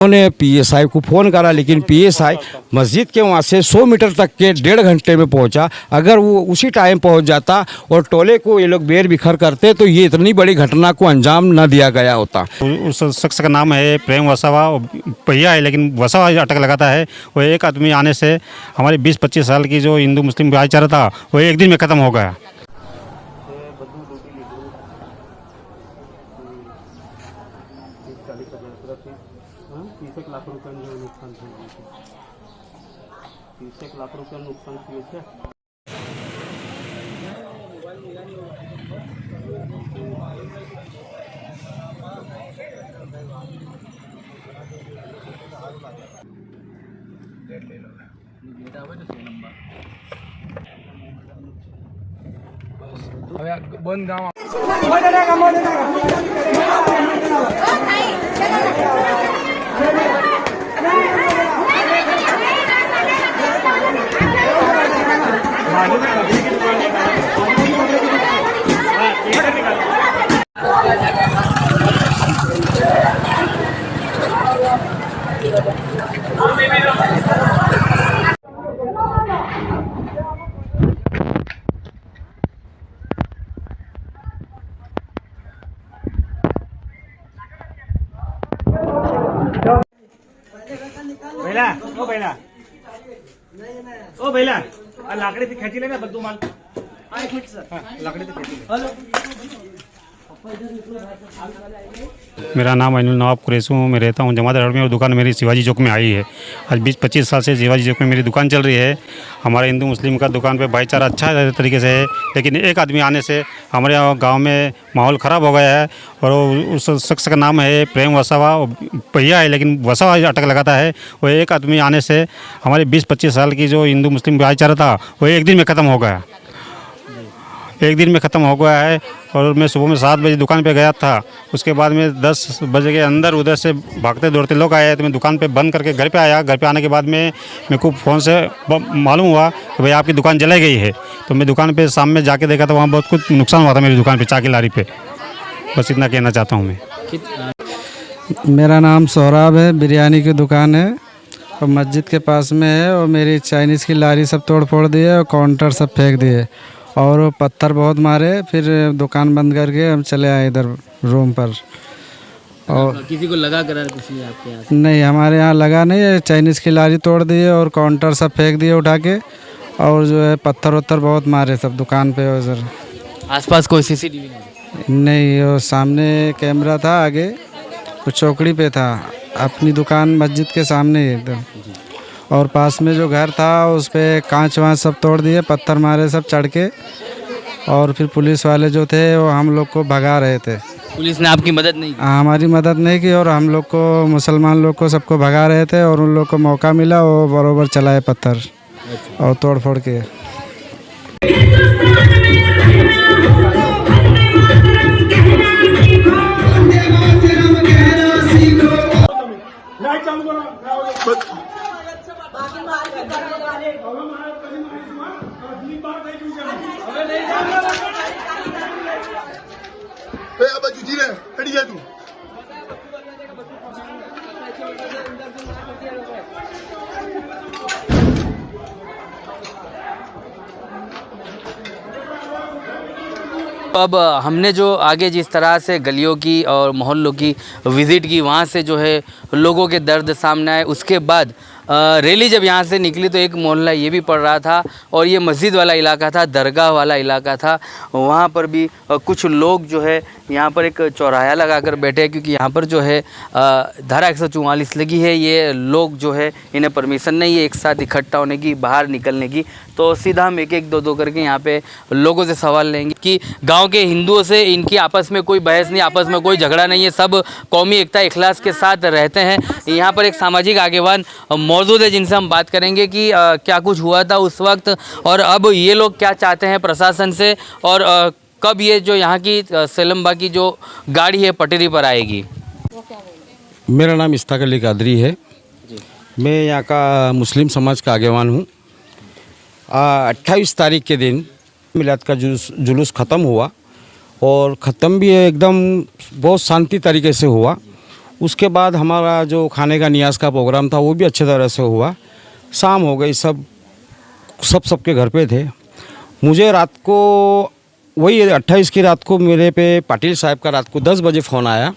उन्होंने पीएसआई को फ़ोन करा, लेकिन पीएसआई मस्जिद के वहाँ से 100 मीटर तक के 1.5 घंटे में पहुँचा। अगर वो उसी टाइम पहुँच जाता और टोले को ये लोग बेर बिखर करते तो ये इतनी बड़ी घटना को अंजाम न दिया गया होता। उस शख्स का नाम है प्रेम वसावा, भैया है लेकिन वसावा अटक लगाता है। वो एक आदमी आने से हमारे 20-25 साल की जो हिंदू मुस्लिम भाईचारा था वो एक दिन में ख़त्म हो गया। 30 लाख रुपया नुकसान થયું છે। 30 લાખ રૂપિયા નુકસાન થયું છે। હવે બંધ ગામ લાકડીથી ખેંચી લે ને બધું માલ। લાકડીથી ખેંચી લે। मेरा नाम अनिल नवाब कुरैशी हूँ। मैं रहता हूँ जमात रोड में और दुकान मेरी शिवाजी चौक में आई है। आज 20-25 साल से शिवाजी चौक में मेरी दुकान चल रही है। हमारे हिंदू मुस्लिम का दुकान पे भाईचारा अच्छा तरीके से है, लेकिन एक आदमी आने से हमारे गांव में माहौल ख़राब हो गया है। और उस शख्स का नाम है प्रेम वसावा, भैया है लेकिन वसावा अटक लगाता है। वो एक आदमी आने से हमारे 20-25 साल की जो हिंदू मुस्लिम भाईचारा था वो एक दिन में ख़त्म हो गया। एक दिन में ख़त्म हो गया है। और मैं सुबह में 7 बजे दुकान पे गया था। उसके बाद में 10 बजे के अंदर उधर से भागते दौड़ते लोग आए तो मैं दुकान पे बंद करके घर पे आया। घर पे आने के बाद में मेरे को फ़ोन से मालूम हुआ कि भाई आपकी दुकान जलाई गई है। तो मैं दुकान पे शाम में जाके देखा तो वहाँ बहुत कुछ नुकसान हुआ था मेरी दुकान पे, चाकी लारी पे। बस इतना कहना चाहता हूँ मैं। मेरा नाम सोहराब है, बिरयानी की दुकान है और मस्जिद के पास में है। और मेरी चाइनीज़ की लारी सब तोड़ फोड़ दी है और काउंटर सब फेंक दिए और पत्थर बहुत मारे। फिर दुकान बंद करके हम चले आए इधर रूम पर। और किसी को लगा करार कुछ नहीं आपके यहाँ? नहीं, हमारे यहाँ लगा नहीं है। चाइनीज़ की लारी तोड़ दी है और काउंटर सब फेंक दिए उठा के। और जो है पत्थर वत्थर बहुत मारे सब दुकान पे। और सर आसपास कोई सीसीटीवी नहीं, वो सामने कैमरा था आगे, कुछ चौकड़ी पे था, अपनी दुकान मस्जिद के सामने ही एकदम। और पास में जो घर था उस पर कांच वाँच सब तोड़ दिए, पत्थर मारे सब चढ़ के। और फिर पुलिस वाले जो थे वो हम लोग को भगा रहे थे। पुलिस ने आपकी मदद नहीं की? हमारी मदद नहीं की और हम लोग को, मुसलमान लोग को सबको भगा रहे थे। और उन लोग को मौका मिला, वो बरोबर चलाए पत्थर और तोड़ फोड़ के। अब हमने जो आगे जिस तरह से गलियों की और मोहल्लों की विज़िट की, वहाँ से जो है लोगों के दर्द सामने आए। उसके बाद रैली जब यहाँ से निकली तो एक मोहल्ला ये भी पड़ रहा था और ये मस्जिद वाला इलाका था, दरगाह वाला इलाका था। वहाँ पर भी कुछ लोग जो है यहाँ पर एक चौराहा लगा कर बैठे हैं, क्योंकि यहाँ पर जो है धारा 144 लगी है। ये लोग जो है इन्हें परमिशन नहीं है एक साथ इकट्ठा होने की, बाहर निकलने की। तो सीधा हम एक एक दो करके यहाँ पे लोगों से सवाल लेंगे कि गांव के हिंदुओं से इनकी आपस में कोई बहस नहीं, आपस में कोई झगड़ा नहीं है, सब कौमी एकता इखलास के साथ रहते हैं। यहाँ पर एक सामाजिक आगेवान मौजूद है जिनसे हम बात करेंगे कि क्या कुछ हुआ था उस वक्त और अब ये लोग क्या चाहते हैं प्रशासन से, और कब ये जो यहाँ की सेलम्बा की जो गाड़ी है पटरी पर आएगी। मेरा नाम इस्ताक अली कादरी है। मैं यहाँ का मुस्लिम समाज का आगेवान हूँ। 28 तारीख के दिन मिलाद का जुलूस ख़त्म हुआ और ख़त्म भी एकदम बहुत शांति तरीके से हुआ। उसके बाद हमारा जो खाने का नियाज़ का प्रोग्राम था वो भी अच्छे तरह से हुआ। शाम हो गई, सबके घर पे थे। मुझे रात को वही 28 की रात को मेरे पे पाटिल साहब का रात को 10 बजे फ़ोन आया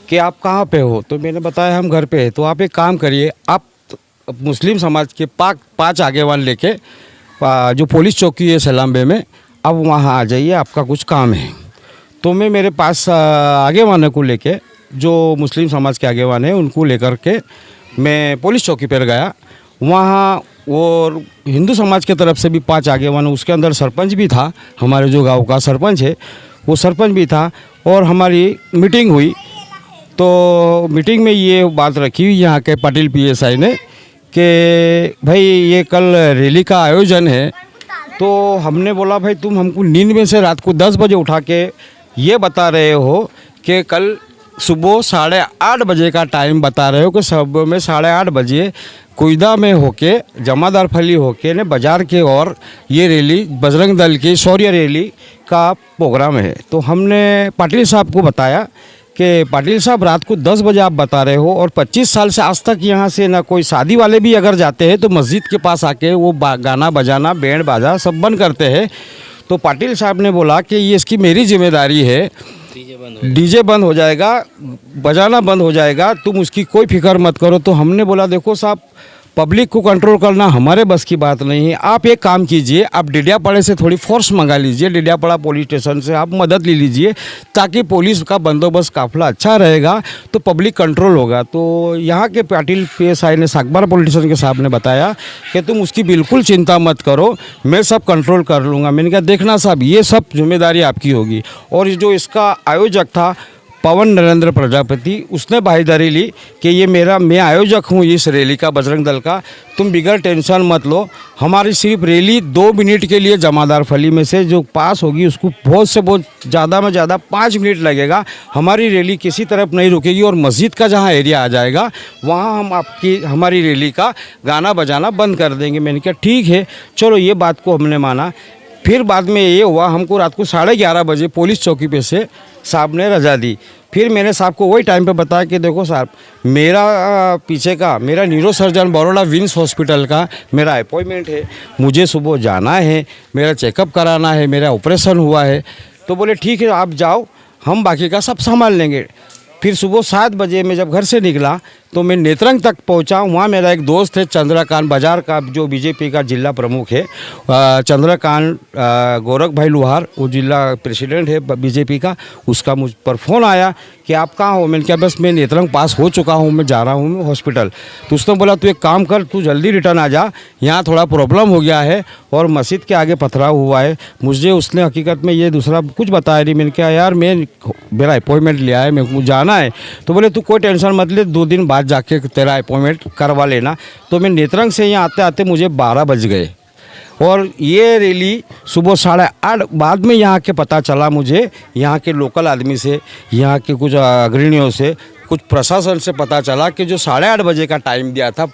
कि आप कहाँ पे हो। तो मैंने बताया हम घर पे हैं। तो आप एक काम करिए, आप मुस्लिम समाज के 5 आगेवान लेके जो पुलिस चौकी है सलाम्बे में, अब वहाँ आ जाइए, आपका कुछ काम है। तो मैं मेरे पास आगेवानों को लेके, जो मुस्लिम समाज के आगेवान हैं उनको लेकर के मैं पुलिस चौकी पर गया। वहाँ और हिंदू समाज के तरफ से भी 5 आगेवान, उसके अंदर सरपंच भी था, हमारे जो गांव का सरपंच है वो सरपंच भी था। और हमारी मीटिंग हुई। तो मीटिंग में ये बात रखी हुई यहाँ के पाटिल PSI ने कि भाई ये कल रैली का आयोजन है। तो हमने बोला भाई तुम हमको नींद में से रात को 10 बजे उठा के ये बता रहे हो कि कल सुबह 8:30 बजे का टाइम बता रहे हो कि सुबह में 8:30 बजे कुईदा में होके जमादार फली होके ने बाज़ार के और ये रैली बजरंग दल की शौर्य रैली का प्रोग्राम है। तो हमने पाटिल साहब को बताया कि पाटिल साहब रात को 10 बजे आप बता रहे हो और 25 साल से आज तक यहाँ से ना कोई शादी वाले भी अगर जाते हैं तो मस्जिद के पास आके वो गाना बजाना बैंड बाजा सब बंद करते हैं। तो पाटिल साहब ने बोला कि ये इसकी मेरी जिम्मेदारी है, डीजे बंद हो जाएगा, बजाना बंद हो जाएगा, तुम उसकी कोई फिक्र मत करो। तो हमने बोला देखो साहब, पब्लिक को कंट्रोल करना हमारे बस की बात नहीं है। आप एक काम कीजिए, आप डिडियापाड़े से थोड़ी फोर्स मंगा लीजिए, डिडियापाड़ा पुलिस स्टेशन से आप मदद ले लीजिए, ताकि पुलिस का बंदोबस्त काफ़िला अच्छा रहेगा तो पब्लिक कंट्रोल होगा। तो यहाँ के पाटिल PSI ने सागबारा पुलिस स्टेशन के साहब ने बताया कि तुम उसकी बिल्कुल चिंता मत करो, मैं सब कंट्रोल कर लूँगा। मैंने कहा देखना साहब, ये सब जिम्मेदारी आपकी होगी। और जो इसका आयोजक था पवन नरेंद्र प्रजापति, उसने भाईदारी ली कि ये मैं आयोजक हूँ इस रैली का, बजरंग दल का, तुम बिगड़ टेंशन मत लो, हमारी सिर्फ रैली 2 मिनट के लिए जमादार फली में से जो पास होगी उसको बहुत से बहुत ज़्यादा में ज़्यादा 5 मिनट लगेगा। हमारी रैली किसी तरफ नहीं रुकेगी और मस्जिद का जहाँ एरिया आ जाएगा वहाँ हम हमारी रैली का गाना बजाना बंद कर देंगे। मैंने कहा ठीक है, चलो ये बात को हमने माना। फिर बाद में ये हुआ, हमको रात को 11:30 बजे पुलिस चौकी पे से साहब ने रजा दी। फिर मैंने साहब को वही टाइम पे बताया कि देखो साहब, मेरा पीछे का मेरा neurosurgeon Baroda VIMS hospital का मेरा अपॉइंटमेंट है, मुझे सुबह जाना है, मेरा चेकअप कराना है, मेरा ऑपरेशन हुआ है। तो बोले ठीक है आप जाओ, हम बाकी का सब संभाल लेंगे। फिर सुबह 7 बजे मैं जब घर से निकला तो मैं नेत्रंग तक पहुंचा। वहाँ मेरा एक दोस्त है चंद्रकांत बाजार का, जो बीजेपी का जिला प्रमुख है, चंद्रकांत गोरख भाई लुहार, वो जिला प्रेसिडेंट है बीजेपी का। उसका मुझ पर फ़ोन आया कि आप कहाँ हो। मैंने कहा बस मैं नेत्रंग पास हो चुका हूँ, मैं जा रहा हूँ हॉस्पिटल। तो उसने बोला तू एक काम कर, तू जल्दी रिटर्न आ जा, यहाँ थोड़ा प्रॉब्लम हो गया है और मस्जिद के आगे पथराव हुआ है। मुझे उसने हकीकत में ये दूसरा कुछ बताया नहीं। मैंने कहा यार मेरा अपॉइंटमेंट लिया है, मेरे को जाना है। तो बोले तू कोई टेंशन मत ले, 2 दिन बाद जाके तेरा अपॉइंटमेंट करवा लेना। तो मैं नेत्रंग से यहाँ आते आते मुझे 12 बज गए और ये रैली सुबह 8:30 बाद में यहाँ के पता चला मुझे, यहाँ के लोकल आदमी से, यहाँ के कुछ अग्रणियों से, कुछ प्रशासन से पता चला कि जो 8:30 बजे का टाइम दिया था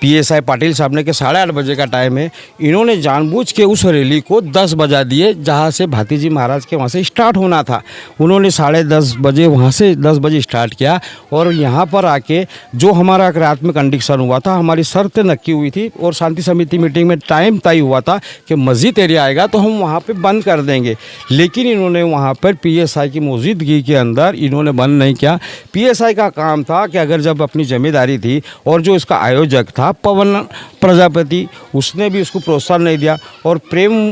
PSI पाटिल साहब ने कि 8:30 बजे का टाइम है, इन्होंने जानबूझ के उस रैली को 10 बजा दिए, जहाँ से भातीजी महाराज के वहाँ से स्टार्ट होना था। उन्होंने 10:30 बजे वहाँ से 10 बजे स्टार्ट किया और यहाँ पर आके जो हमारा रात में कंडीशन हुआ था, हमारी शर्तें नक्की हुई थी और शांति समिति मीटिंग में टाइम तय हुआ था कि मस्जिद एरिया आएगा तो हम वहाँ पर बंद कर देंगे। लेकिन इन्होंने वहाँ पर PSI की मौजूदगी के अंदर इन्होंने बंद नहीं किया। PSI का काम था कि अगर जब अपनी जिम्मेदारी थी, और जो इसका आयोजक था पवन प्रजापति, उसने भी उसको प्रोत्साहन नहीं दिया। और प्रेम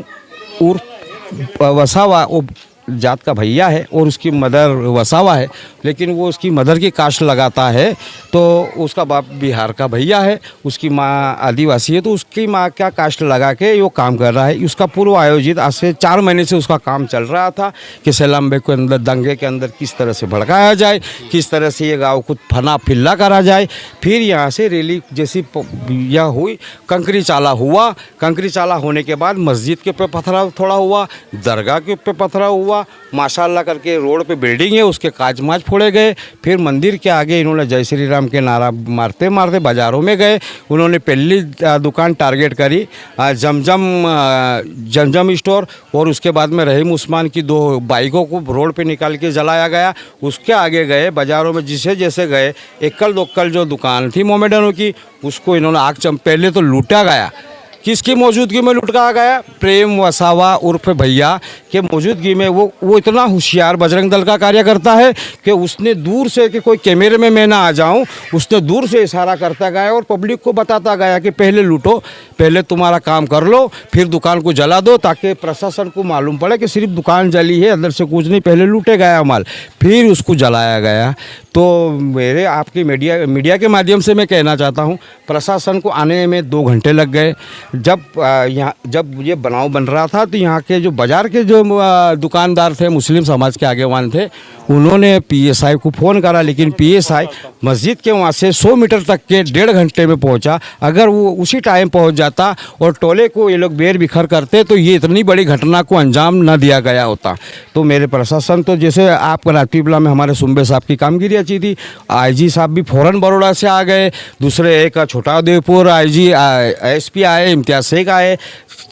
उर्फ वसावा वो जात का भैया है और उसकी मदर वसावा है, लेकिन वो उसकी मदर की कास्ट लगाता है। तो उसका बाप बिहार का भैया है, उसकी माँ आदिवासी है, तो उसकी माँ क्या कास्ट लगा के वो काम कर रहा है। उसका पूर्व आयोजित आज से 4 महीने से उसका काम चल रहा था कि सलाम्बे के अंदर दंगे के अंदर किस तरह से भड़काया जाए, किस तरह से ये गाँव को फना फिल्ला करा जाए। फिर यहाँ से रैली जैसी यह हुई, कंकरी चाला हुआ। कंकरी चाला होने के बाद मस्जिद के ऊपर पथराव थोड़ा हुआ, दरगाह के ऊपर पथराव हुआ, माशाल्लाह करके रोड पे बिल्डिंग है उसके कांच माच फोड़े गए। फिर मंदिर के आगे इन्होंने जय श्री राम के नारा मारते मारते बाज़ारों में गए। उन्होंने पहली दुकान टारगेट करी जमजम स्टोर, और उसके बाद में रहीम उस्मान की 2 बाइकों को रोड पे निकाल के जलाया गया। उसके आगे गए बाज़ारों में, जिसे जैसे गए एकल दोक्कल जो दुकान थी मोमेडनों की, उसको इन्होंने पहले तो लूटा गया। किसकी मौजूदगी में लुटकाया गया? प्रेम वसावा उर्फ भैया के मौजूदगी में। वो इतना होशियार बजरंग दल का कार्यकर्ता है कि उसने दूर से, कि कोई कैमरे में मैं ना आ जाऊं, उसने दूर से इशारा करता गया और पब्लिक को बताता गया कि पहले लूटो, पहले तुम्हारा काम कर लो, फिर दुकान को जला दो, ताकि प्रशासन को मालूम पड़े कि सिर्फ दुकान जली है, अंदर से कुछ नहीं, पहले लूटे गया माल, फिर उसको जलाया गया। तो मेरे आपकी मीडिया के माध्यम से मैं कहना चाहता हूँ, प्रशासन को आने में 2 घंटे लग गए। जब ये बनाव बन रहा था तो यहाँ के जो बाज़ार के जो दुकानदार थे, मुस्लिम समाज के आगेवान थे, उन्होंने पीएसआई को फ़ोन करा, लेकिन पीएसआई मस्जिद के वहाँ से 100 मीटर तक के 1.5 घंटे में पहुँचा। अगर वो उसी टाइम पहुँच जाता और टोले को ये लोग बेर बिखर करते तो ये इतनी बड़ी घटना को अंजाम न दिया गया होता। तो मेरे प्रशासन, तो जैसे आपका रातीबला में हमारे सुंबे साहब की कामगिरी अच्छी थी, आईजी साहब भी फ़ौरन बड़ौदा से आ गए, दूसरे एक छोटाउदेपुर आईजी एसपी आए, इम्तियाज शेख आए,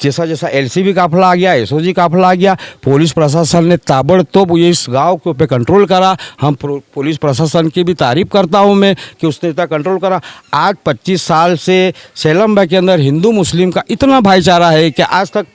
जैसा जैसा एलसीबी काफिला आ गया, एसओजी काफिला आ गया, पुलिस प्रशासन ने ताबड़तोड़ इस गांव के ऊपर कंट्रोल करा। हम पुलिस प्रशासन की भी तारीफ़ करता हूं मैं कि उसने इतना कंट्रोल करा। आज 25 साल से सेलम्बा के अंदर हिंदू मुस्लिम का इतना भाईचारा है कि आज तक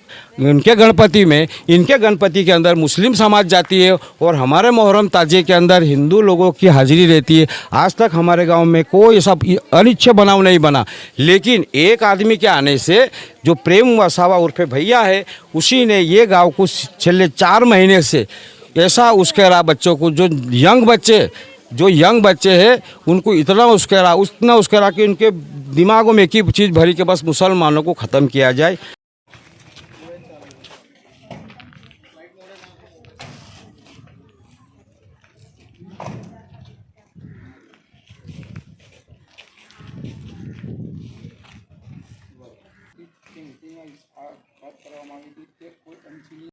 इनके गणपति के अंदर मुस्लिम समाज जाती है और हमारे मुहर्रम ताजिए के अंदर हिंदू लोगों की हाजिरी रहती है। आज तक हमारे गांव में कोई ऐसा अनिच्छा बनाव नहीं बना, लेकिन एक आदमी के आने से, जो प्रेम वसावा उर्फ भैया है, उसी ने ये गांव को पिछले 4 महीने से ऐसा उसकेरा बच्चों को, जो यंग बच्चे हैं, उनको इतना उसकेरा कि उनके दिमागों में एक ही चीज़ भरी कि बस मुसलमानों को ख़त्म किया जाए।